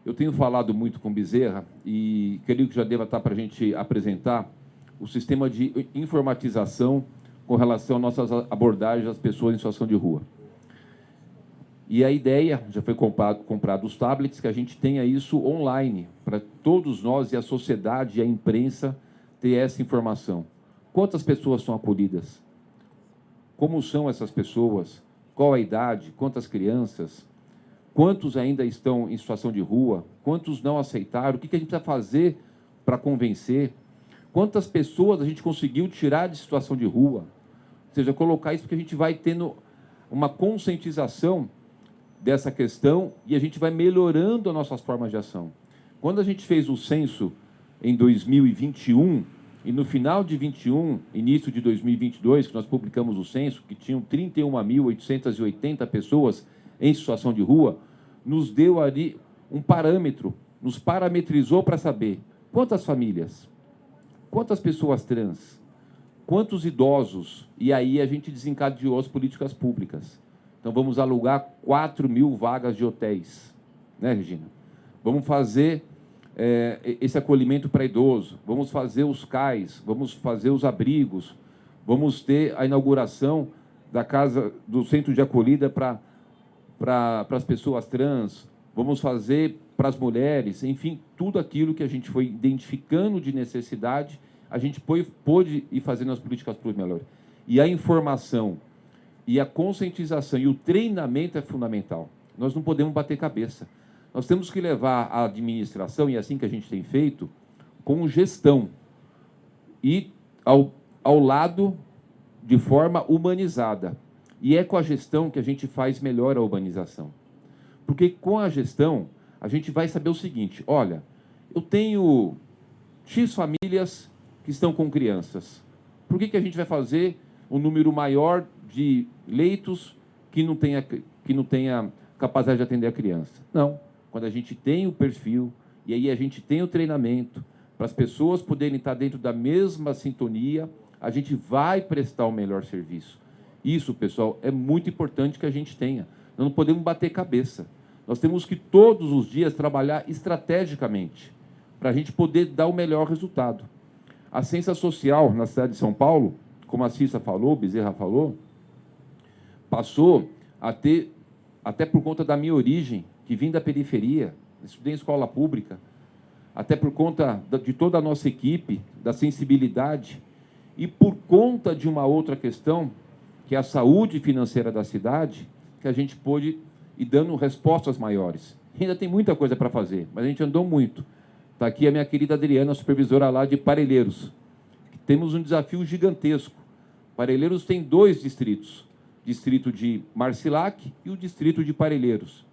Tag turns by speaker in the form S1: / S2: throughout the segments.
S1: Eu tenho falado muito com Bezerra e creio que já deva estar para a gente apresentar o sistema de informatização com relação às nossas abordagens às pessoas em situação de rua. E a ideia, já foi comprado os tablets, que a gente tenha isso online, para todos nós e a sociedade e a imprensa ter essa informação. Quantas pessoas são acolhidas? Como são essas pessoas? Qual a idade? Quantas crianças? Quantos ainda estão em situação de rua? Quantos não aceitaram? O que a gente precisa fazer para convencer? Quantas pessoas a gente conseguiu tirar de situação de rua? Ou seja, colocar isso porque a gente vai tendo uma conscientização dessa questão e a gente vai melhorando as nossas formas de ação. Quando a gente fez o censo em 2021, e no final de 21, início de 2022, que nós publicamos o censo, que tinham 31.880 pessoas em situação de rua, nos deu ali um parâmetro, nos parametrizou para saber quantas famílias, quantas pessoas trans, quantos idosos, e aí a gente desencadeou as políticas públicas. Então, vamos alugar 4.000 vagas de hotéis, né, Regina? Vamos fazer esse acolhimento para idoso, vamos fazer os CAIs, vamos fazer os abrigos, vamos ter a inauguração da casa, do centro de acolhida para as pessoas trans, vamos fazer para as mulheres, enfim, tudo aquilo que a gente foi identificando de necessidade, a gente pôde ir fazendo as políticas públicas melhores. E a informação, e a conscientização e o treinamento é fundamental. Nós não podemos bater cabeça. Nós temos que levar a administração, e é assim que a gente tem feito, com gestão. E ao lado, de forma humanizada. E é com a gestão que a gente faz melhor a urbanização. Porque com a gestão, a gente vai saber o seguinte, olha, eu tenho X famílias que estão com crianças. Por que a gente vai fazer um número maior de leitos que não tenha capacidade de atender a criança? Não. Quando a gente tem o perfil, e aí a gente tem o treinamento, para as pessoas poderem estar dentro da mesma sintonia, a gente vai prestar o melhor serviço. Isso, pessoal, é muito importante que a gente tenha. Nós não podemos bater cabeça. Nós temos que todos os dias trabalhar estrategicamente, para a gente poder dar o melhor resultado. A ciência social na cidade de São Paulo, como a Cissa falou, Bezerra falou, passou a ter, até por conta da minha origem, que vim da periferia, estudei em escola pública, até por conta de toda a nossa equipe, da sensibilidade, e por conta de uma outra questão, que é a saúde financeira da cidade, que a gente pôde ir dando respostas maiores. Ainda tem muita coisa para fazer, mas a gente andou muito. Está aqui a minha querida Adriana, supervisora lá de Parelheiros. Temos um desafio gigantesco. Parelheiros tem 2 distritos, distrito de Marcilac e o distrito de Parelheiros.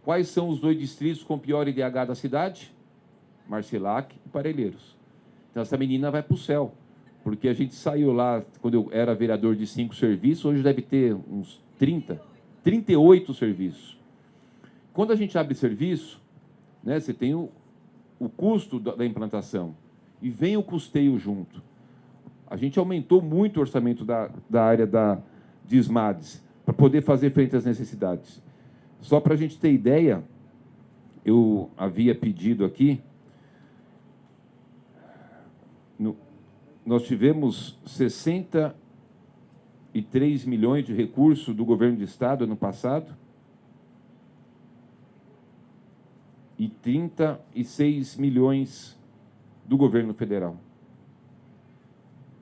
S1: Quais são os 2 distritos com pior IDH da cidade? Marcilac e Parelheiros. Então, essa menina vai para o céu, porque a gente saiu lá, quando eu era vereador de 5 serviços, hoje deve ter uns 38 serviços. Quando a gente abre serviço, né, você tem o custo da implantação e vem o custeio junto. A gente aumentou muito o orçamento da área de SMADs para poder fazer frente às necessidades. Só para a gente ter ideia, eu havia pedido aqui, nós tivemos 63 milhões de recursos do governo do Estado ano passado e 36 milhões do governo federal.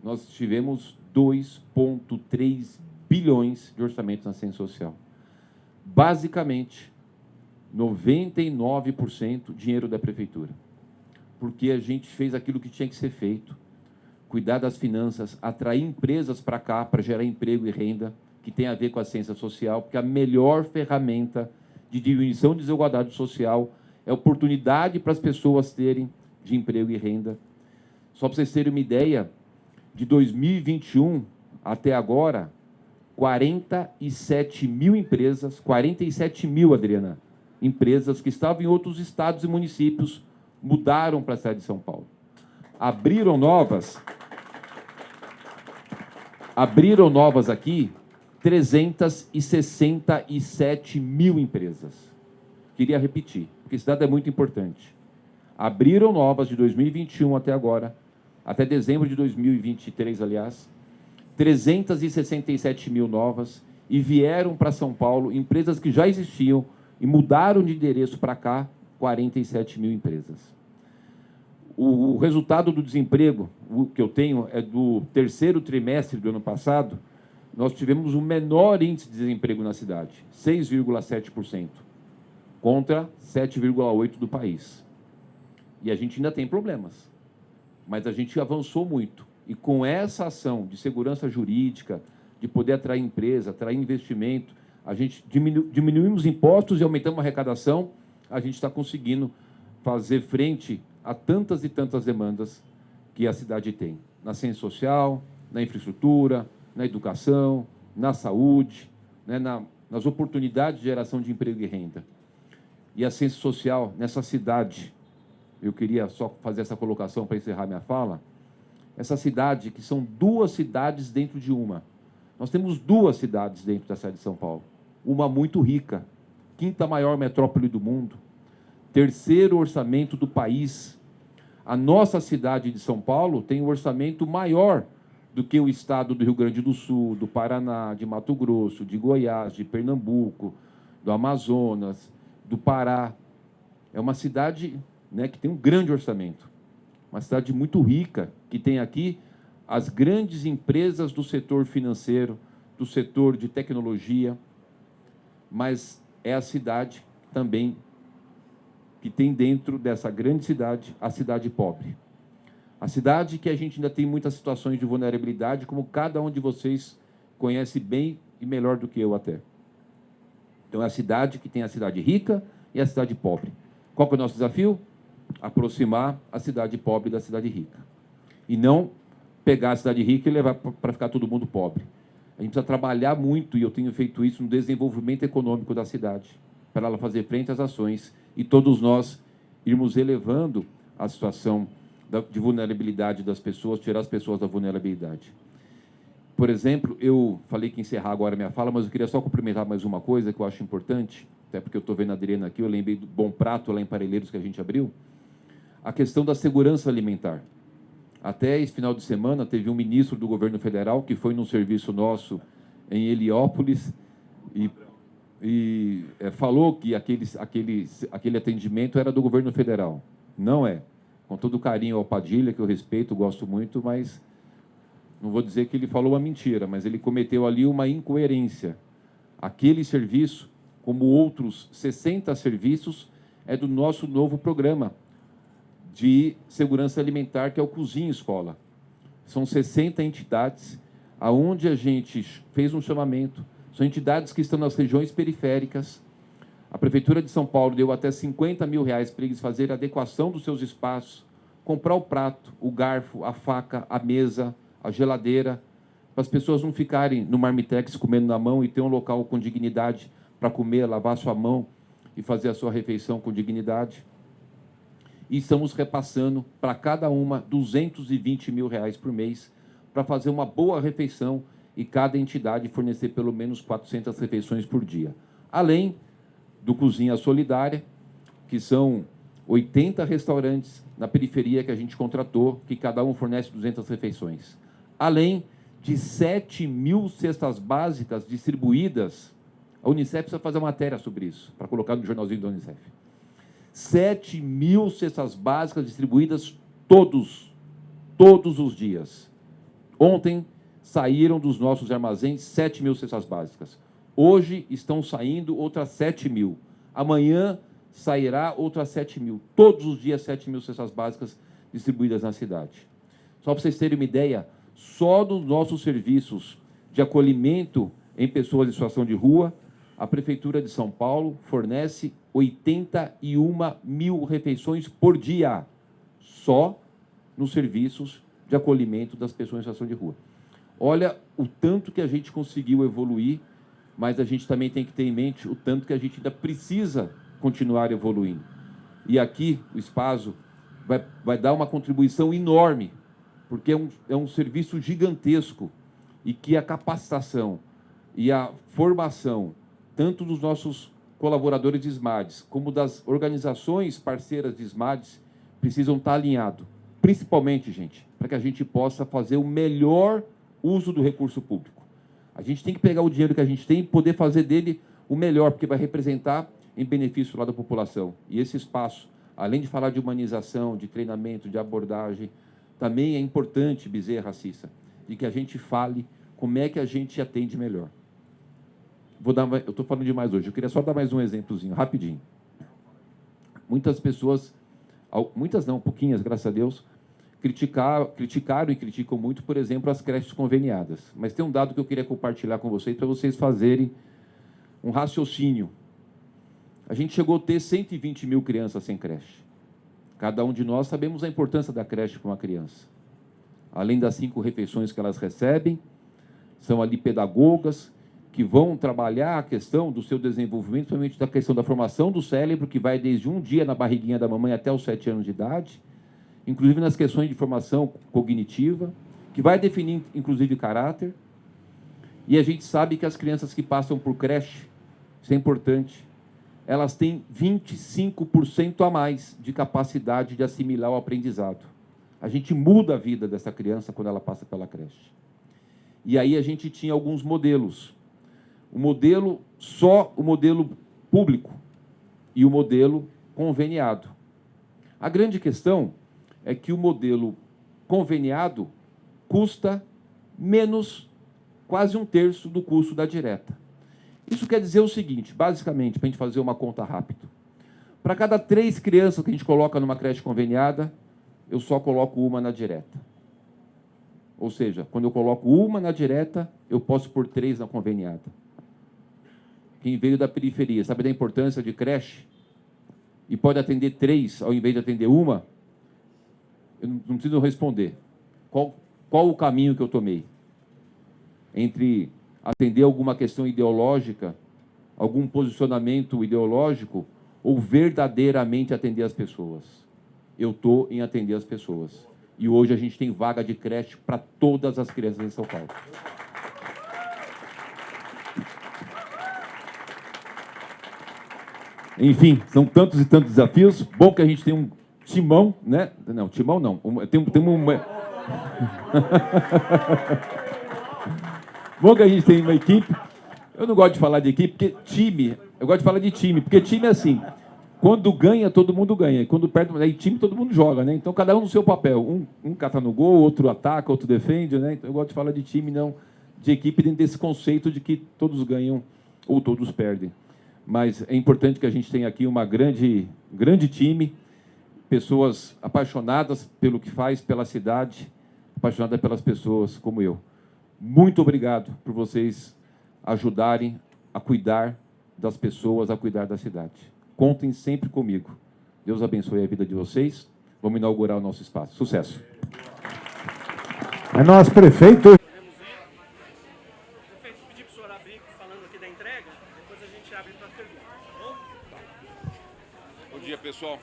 S1: Nós tivemos 2,3 bilhões de orçamento na ciência social. Basicamente, 99% dinheiro da prefeitura. Porque a gente fez aquilo que tinha que ser feito. Cuidar das finanças, atrair empresas para cá, para gerar emprego e renda, que tem a ver com a ciência social, porque a melhor ferramenta de diminuição de desigualdade social é oportunidade para as pessoas terem de emprego e renda. Só para vocês terem uma ideia, de 2021 até agora, 47 mil empresas, 47 mil, Adriana, empresas que estavam em outros estados e municípios, mudaram para a cidade de São Paulo. Abriram novas aqui 367 mil empresas. Queria repetir, porque esse dado é muito importante. Abriram novas de 2021 até agora, até dezembro de 2023, aliás, 367 mil novas, e vieram para São Paulo empresas que já existiam e mudaram de endereço para cá, 47 mil empresas. O resultado do desemprego, o que eu tenho, é do terceiro trimestre do ano passado, nós tivemos o menor índice de desemprego na cidade, 6,7%, contra 7,8% do país. E a gente ainda tem problemas, mas a gente avançou muito. E com essa ação de segurança jurídica, de poder atrair empresa, atrair investimento, a gente diminuímos impostos e aumentamos a arrecadação, a gente está conseguindo fazer frente a tantas e tantas demandas que a cidade tem, na ciência social, na infraestrutura, na educação, na saúde, né, nas oportunidades de geração de emprego e renda. E a ciência social, nessa cidade, eu queria só fazer essa colocação para encerrar minha fala, essa cidade, que são duas cidades dentro de uma. Nós temos duas cidades dentro da cidade de São Paulo. Uma muito rica, quinta maior metrópole do mundo, terceiro orçamento do país. A nossa cidade de São Paulo tem um orçamento maior do que o estado do Rio Grande do Sul, do Paraná, de Mato Grosso, de Goiás, de Pernambuco, do Amazonas, do Pará. É uma cidade, né, que tem um grande orçamento. Uma cidade muito rica, que tem aqui as grandes empresas do setor financeiro, do setor de tecnologia, mas é a cidade também que tem dentro dessa grande cidade a cidade pobre. A cidade que a gente ainda tem muitas situações de vulnerabilidade, como cada um de vocês conhece bem e melhor do que eu até. Então é a cidade que tem a cidade rica e a cidade pobre. Qual que é o nosso desafio? Aproximar a cidade pobre da cidade rica. E não pegar a cidade rica e levar para ficar todo mundo pobre. A gente precisa trabalhar muito, e eu tenho feito isso, no desenvolvimento econômico da cidade, para ela fazer frente às ações e todos nós irmos elevando a situação de vulnerabilidade das pessoas, tirar as pessoas da vulnerabilidade. Por exemplo, eu falei que encerrar agora a minha fala, mas eu queria só complementar mais uma coisa que eu acho importante, até porque eu estou vendo a Adriana aqui, eu lembrei do Bom Prato, lá em Parelheiros, que a gente abriu, a questão da segurança alimentar. Até esse final de semana, teve um ministro do governo federal que foi num serviço nosso em Heliópolis e falou que aquele atendimento era do governo federal. Não é. Com todo carinho ao Padilha, que eu respeito, gosto muito, mas não vou dizer que ele falou uma mentira, mas ele cometeu ali uma incoerência. Aquele serviço, como outros 60 serviços, é do nosso novo programa de segurança alimentar, que é o Cozinha Escola. São 60 entidades, aonde a gente fez um chamamento. São entidades que estão nas regiões periféricas. A Prefeitura de São Paulo deu até R$50 mil para eles fazerem a adequação dos seus espaços, comprar o prato, o garfo, a faca, a mesa, a geladeira, para as pessoas não ficarem no marmitex comendo na mão e ter um local com dignidade para comer, lavar a sua mão e fazer a sua refeição com dignidade. E estamos repassando para cada uma R$220 mil por mês para fazer uma boa refeição e cada entidade fornecer pelo menos 400 refeições por dia. Além do Cozinha Solidária, que são 80 restaurantes na periferia que a gente contratou, que cada um fornece 200 refeições. Além de 7 mil cestas básicas distribuídas, a Unicef precisa fazer uma matéria sobre isso, para colocar no jornalzinho da Unicef. 7 mil cestas básicas distribuídas todos os dias. Ontem saíram dos nossos armazéns 7 mil cestas básicas. Hoje estão saindo outras 7 mil. Amanhã sairá outras 7 mil. Todos os dias 7 mil cestas básicas distribuídas na cidade. Só para vocês terem uma ideia, só dos nossos serviços de acolhimento em pessoas em situação de rua, a Prefeitura de São Paulo fornece 81 mil refeições por dia, só nos serviços de acolhimento das pessoas em situação de rua. Olha o tanto que a gente conseguiu evoluir, mas a gente também tem que ter em mente o tanto que a gente ainda precisa continuar evoluindo. E aqui o Espaço vai dar uma contribuição enorme, porque é um serviço gigantesco e que a capacitação e a formação, tanto dos nossos colaboradores de SMADs, como das organizações parceiras de SMADs, precisam estar alinhados. Principalmente, gente, para que a gente possa fazer o melhor uso do recurso público. A gente tem que pegar o dinheiro que a gente tem e poder fazer dele o melhor, porque vai representar em benefício lá da população. E esse espaço, além de falar de humanização, de treinamento, de abordagem, também é importante, Bezerra, Cissa, de que a gente fale como é que a gente atende melhor. Eu estou falando demais hoje, eu queria só dar mais um exemplozinho, rapidinho. Muitas pessoas, muitas não, pouquinhas, graças a Deus, criticaram e criticam muito, por exemplo, as creches conveniadas. Mas tem um dado que eu queria compartilhar com vocês, para vocês fazerem um raciocínio. A gente chegou a ter 120 mil crianças sem creche. Cada um de nós sabemos a importância da creche para uma criança. Além das 5 refeições que elas recebem, são ali pedagogas que vão trabalhar a questão do seu desenvolvimento, principalmente da questão da formação do cérebro, que vai desde um dia na barriguinha da mamãe até os 7 anos de idade, inclusive nas questões de formação cognitiva, que vai definir, inclusive, caráter. E a gente sabe que as crianças que passam por creche, isso é importante, elas têm 25% a mais de capacidade de assimilar o aprendizado. A gente muda a vida dessa criança quando ela passa pela creche. E aí a gente tinha alguns modelos. O modelo público e o modelo conveniado. A grande questão é que o modelo conveniado custa menos, quase 1/3 do custo da direta. Isso quer dizer o seguinte, basicamente, para a gente fazer uma conta rápida. Para cada 3 crianças que a gente coloca numa creche conveniada, eu só coloco uma na direta. Ou seja, quando eu coloco uma na direta, eu posso pôr 3 na conveniada. Quem veio da periferia, sabe da importância de creche? E pode atender 3 ao invés de atender uma? Eu não preciso responder. Qual o caminho que eu tomei? Entre atender alguma questão ideológica, algum posicionamento ideológico, ou verdadeiramente atender as pessoas? Eu estou em atender as pessoas. E hoje a gente tem vaga de creche para todas as crianças em São Paulo. Enfim, são tantos e tantos desafios. Bom que a gente tem um timão, né? Não, timão não. Tem uma... Bom que a gente tem uma equipe. Eu não gosto de falar de equipe, porque time... Eu gosto de falar de time, porque time é assim. Quando ganha, todo mundo ganha. E quando perde, aí time, todo mundo joga, né? Então, cada um no seu papel. Um cata no gol, outro ataca, outro defende, né? Então, eu gosto de falar de time, não de equipe, dentro desse conceito de que todos ganham ou todos perdem. Mas é importante que a gente tenha aqui uma grande time, pessoas apaixonadas pelo que faz, pela cidade, apaixonadas pelas pessoas como eu. Muito obrigado por vocês ajudarem a cuidar das pessoas, a cuidar da cidade. Contem sempre comigo. Deus abençoe a vida de vocês. Vamos inaugurar o nosso espaço. Sucesso.
S2: É nosso prefeito.
S3: Prefeito, pedir para o senhor abrir falando aqui da entrega, depois a gente abre para as perguntas, tá bom?
S1: Bom dia, pessoal.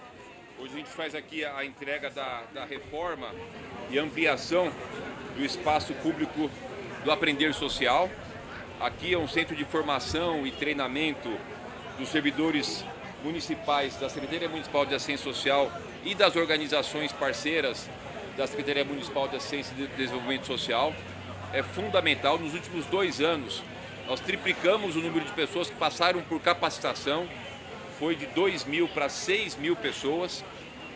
S1: Hoje a gente faz aqui a entrega da reforma e ampliação do espaço público do Aprender Social. Aqui é um centro de formação e treinamento dos servidores municipais da Secretaria Municipal de Assistência Social e das organizações parceiras da Secretaria Municipal de Assistência e Desenvolvimento Social. É fundamental. Nos últimos 2 anos, nós triplicamos o número de pessoas que passaram por capacitação. Foi de 2.000 para 6.000 pessoas.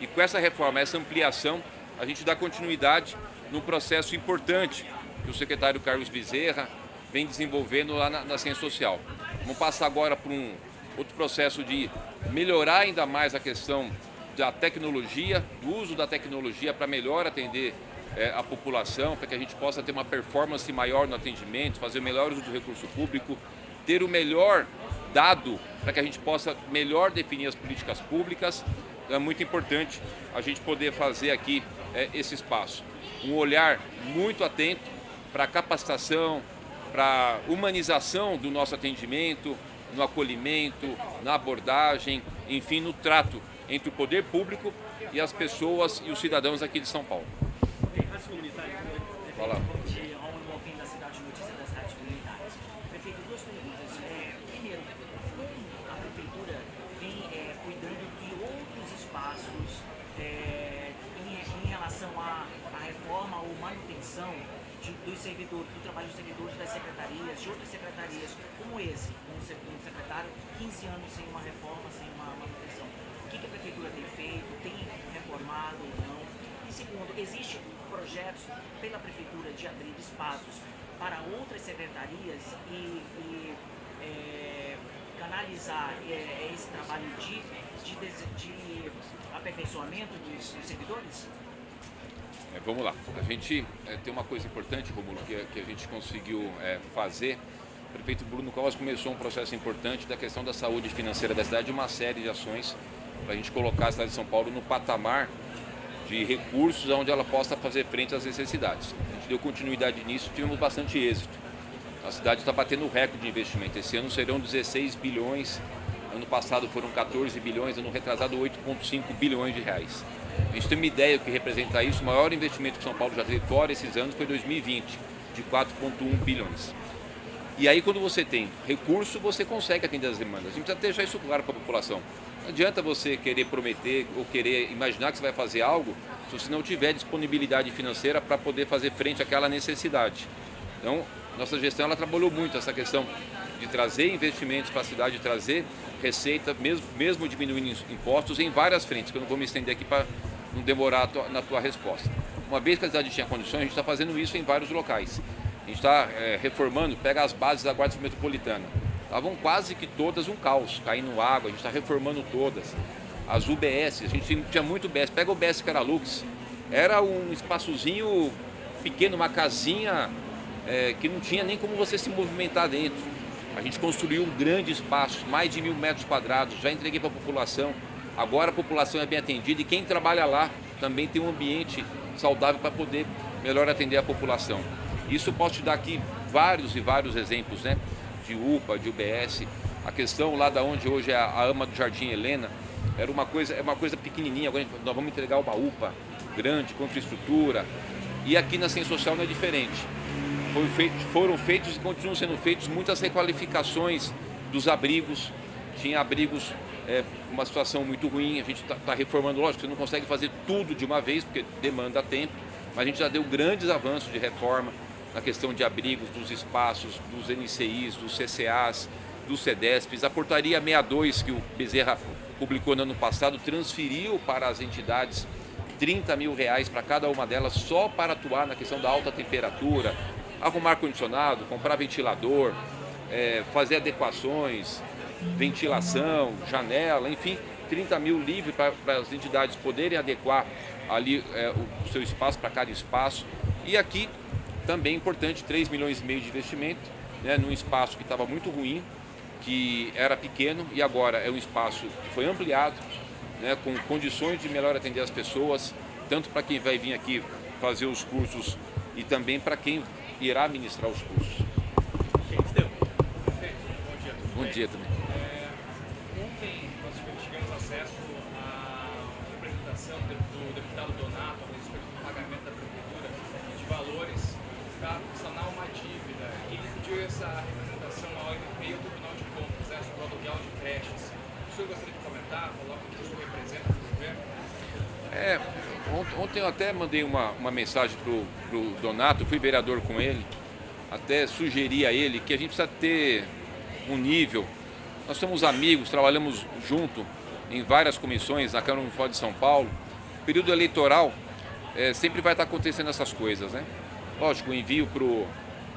S1: E com essa reforma, essa ampliação, a gente dá continuidade num processo importante que o secretário Carlos Bezerra vem desenvolvendo lá na Ciência Social. Vamos passar agora para um outro processo de melhorar ainda mais a questão da tecnologia, do uso da tecnologia para melhor atender a população, para que a gente possa ter uma performance maior no atendimento, fazer o melhor uso do recurso público, ter o melhor dado para que a gente possa melhor definir as políticas públicas. Então é muito importante a gente poder fazer aqui esse espaço. Um olhar muito atento para a capacitação, para a humanização do nosso atendimento, no acolhimento, na abordagem, enfim, no trato entre o poder público e as pessoas e os cidadãos aqui de São Paulo.
S3: Antes comunitário,
S1: Fala.
S3: de ao fim da cidade de notícia das rádios comunitárias. Prefeito, 2 perguntas. Primeiro, a prefeitura
S4: reforma ou manutenção dos servidores, do trabalho dos servidores das secretarias, de outras secretarias, como esse, um secretário, 15 anos sem uma reforma, sem uma manutenção. O que a prefeitura tem feito? Tem reformado ou não? E segundo, existem projetos pela prefeitura de abrir espaços para outras secretarias e canalizar esse trabalho de aperfeiçoamento dos servidores?
S1: Vamos lá. A gente tem uma coisa importante, Romulo, que a gente conseguiu fazer. O prefeito Bruno Covas começou um processo importante da questão da saúde financeira da cidade, uma série de ações para a gente colocar a cidade de São Paulo no patamar de recursos onde ela possa fazer frente às necessidades. A gente deu continuidade nisso, tivemos bastante êxito. A cidade está batendo o recorde de investimento. Esse ano serão 16 bilhões, ano passado foram 14 bilhões, ano retrasado 8,5 bilhões de reais. A gente tem uma ideia do que representa isso. O maior investimento que São Paulo já teve fora esses anos foi 2020, de 4,1 bilhões. E aí, quando você tem recurso, você consegue atender as demandas. A gente precisa deixar isso claro para a população. Não adianta você querer prometer ou querer imaginar que você vai fazer algo se você não tiver disponibilidade financeira para poder fazer frente àquela necessidade. Então, nossa gestão ela trabalhou muito essa questão de trazer investimentos para a cidade, de trazer receita, mesmo diminuindo impostos em várias frentes, que eu não vou me estender aqui para não demorar na tua resposta. Uma vez que a cidade tinha condições, a gente está fazendo isso em vários locais. A gente está reformando, pega as bases da Guarda Metropolitana. Estavam quase que todas um caos, caindo água, a gente está reformando todas. As UBS, a gente tinha muito UBS, pega o UBS Caralux, era um espaçozinho pequeno, uma casinha que não tinha nem como você se movimentar dentro. A gente construiu um grande espaço, mais de 1.000 metros quadrados, já entreguei para a população. Agora a população é bem atendida e quem trabalha lá também tem um ambiente saudável para poder melhor atender a população. Isso eu posso te dar aqui vários e vários exemplos, né? De UPA, de UBS. A questão lá da onde hoje é a AMA do Jardim Helena, é uma coisa pequenininha, agora nós vamos entregar uma UPA grande, com infraestrutura. E aqui na Ciência Social não é diferente. Foram feitos e continuam sendo feitos muitas requalificações dos abrigos. Tinha abrigos, uma situação muito ruim, a gente está reformando, lógico, você não consegue fazer tudo de uma vez, porque demanda tempo, mas a gente já deu grandes avanços de reforma na questão de abrigos, dos espaços, dos NCIs, dos CCAs, dos CEDESPs. A portaria 62 que o Bezerra publicou no ano passado transferiu para as entidades R$30 mil para cada uma delas só para atuar na questão da alta temperatura, arrumar ar-condicionado, comprar ventilador, fazer adequações, ventilação, janela, enfim, 30 mil livre para as entidades poderem adequar ali o seu espaço para cada espaço. E aqui também importante, 3,5 milhões de investimento, né, num espaço que estava muito ruim, que era pequeno e agora é um espaço que foi ampliado, né, com condições de melhor atender as pessoas, tanto para quem vai vir aqui fazer os cursos e também para quem irá ministrar os cursos. Bom dia também.
S5: Ontem nós tivemos acesso à representação do deputado Donato a respeito do pagamento da prefeitura de valores para sanar uma dívida. Ele pediu essa representação ao MP do Tribunal de Contas, sobre o aluguel de creches. O senhor gostaria de comentar, falar o que o senhor representa no governo?
S1: Ontem eu até mandei uma mensagem para o Donato, fui vereador com ele, até sugeri a ele que a gente precisa ter um nível. Nós somos amigos, trabalhamos junto em várias comissões na Câmara Municipal de São Paulo. Período eleitoral, sempre vai estar acontecendo essas coisas, né? Lógico, o envio para o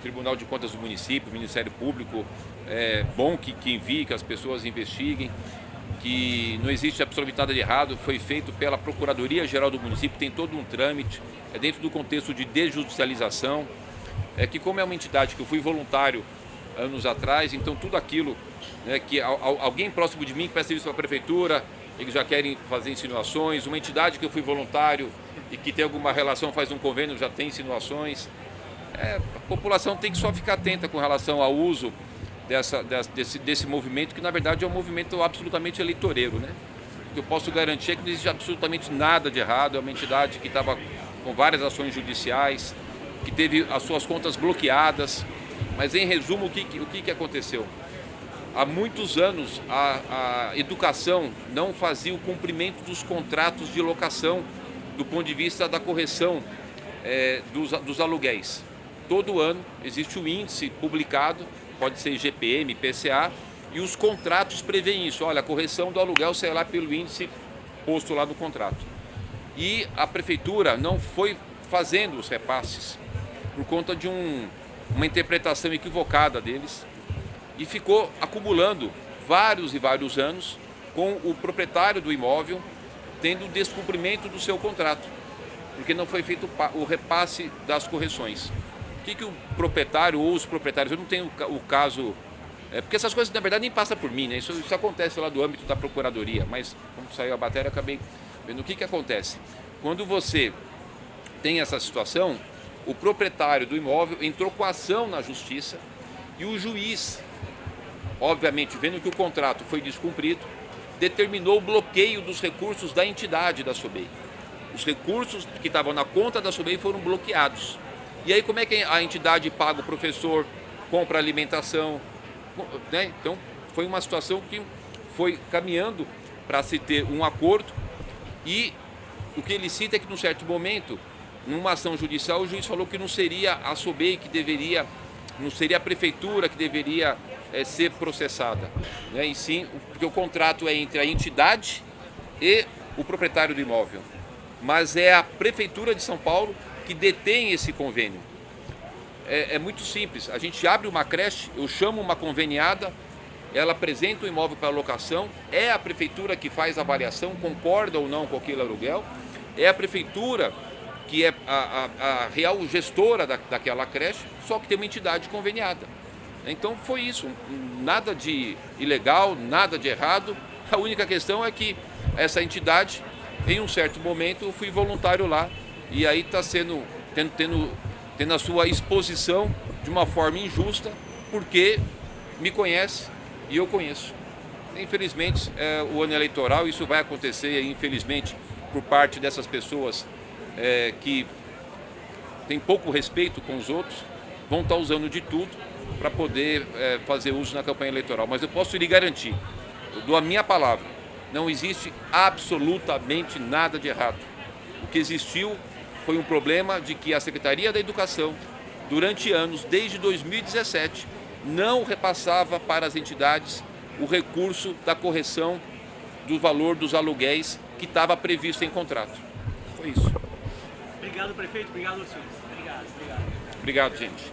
S1: Tribunal de Contas do município, Ministério Público, é bom que envie, que as pessoas investiguem, que não existe absolutamente nada de errado, foi feito pela Procuradoria-Geral do município, tem todo um trâmite, é dentro do contexto de desjudicialização, que como é uma entidade que eu fui voluntário anos atrás, então tudo aquilo, né, que alguém próximo de mim que presta serviço para a prefeitura, eles já querem fazer insinuações, uma entidade que eu fui voluntário e que tem alguma relação, faz um convênio, já tem insinuações. A população tem que só ficar atenta com relação ao uso desse movimento, que na verdade é um movimento absolutamente eleitoreiro, né? O que eu posso garantir é que não existe absolutamente nada de errado, é uma entidade que estava com várias ações judiciais, que teve as suas contas bloqueadas, mas em resumo o que aconteceu? Há muitos anos a educação não fazia o cumprimento dos contratos de locação do ponto de vista da correção dos aluguéis. Todo ano existe um índice publicado, pode ser IGPM, IPCA, e os contratos prevêem isso. Olha, a correção do aluguel sai lá pelo índice posto lá no contrato. E a prefeitura não foi fazendo os repasses por conta de uma interpretação equivocada deles e ficou acumulando vários e vários anos com o proprietário do imóvel tendo descumprimento do seu contrato, porque não foi feito o repasse das correções. O que o proprietário ou os proprietários, eu não tenho o caso, porque essas coisas na verdade nem passam por mim, né? Isso acontece lá do âmbito da procuradoria, mas como saiu a matéria, acabei vendo o que acontece. Quando você tem essa situação, o proprietário do imóvel entrou com ação na justiça e o juiz, obviamente vendo que o contrato foi descumprido, determinou o bloqueio dos recursos da entidade da SOBEI. Os recursos que estavam na conta da SOBEI foram bloqueados. E aí como é que a entidade paga o professor, compra alimentação, né? Então foi uma situação que foi caminhando para se ter um acordo e o que ele cita é que num certo momento, numa ação judicial, o juiz falou que não seria a SOBEI que deveria, não seria a prefeitura que deveria ser processada, né? E sim, porque o contrato é entre a entidade e o proprietário do imóvel, mas é a Prefeitura de São Paulo que detém esse convênio. É muito simples, a gente abre uma creche, eu chamo uma conveniada, ela apresenta o imóvel para locação, é a Prefeitura que faz a avaliação, concorda ou não com aquele aluguel, é a Prefeitura que é a real gestora daquela creche, só que tem uma entidade conveniada. Então foi isso, nada de ilegal, nada de errado, a única questão é que essa entidade, em um certo momento, eu fui voluntário lá e aí está tendo a sua exposição de uma forma injusta, porque me conhece e eu conheço. Infelizmente, o ano eleitoral, isso vai acontecer, infelizmente, por parte dessas pessoas que têm pouco respeito com os outros, vão estar usando de tudo para poder fazer uso na campanha eleitoral. Mas eu posso lhe garantir, eu dou a minha palavra, não existe absolutamente nada de errado. O que existiu foi um problema de que a Secretaria da Educação, durante anos, desde 2017, não repassava para as entidades o recurso da correção do valor dos aluguéis que estava previsto em contrato. Foi isso.
S3: Obrigado, prefeito. Obrigado, senhores.
S4: Obrigado, obrigado.
S1: Obrigado, gente.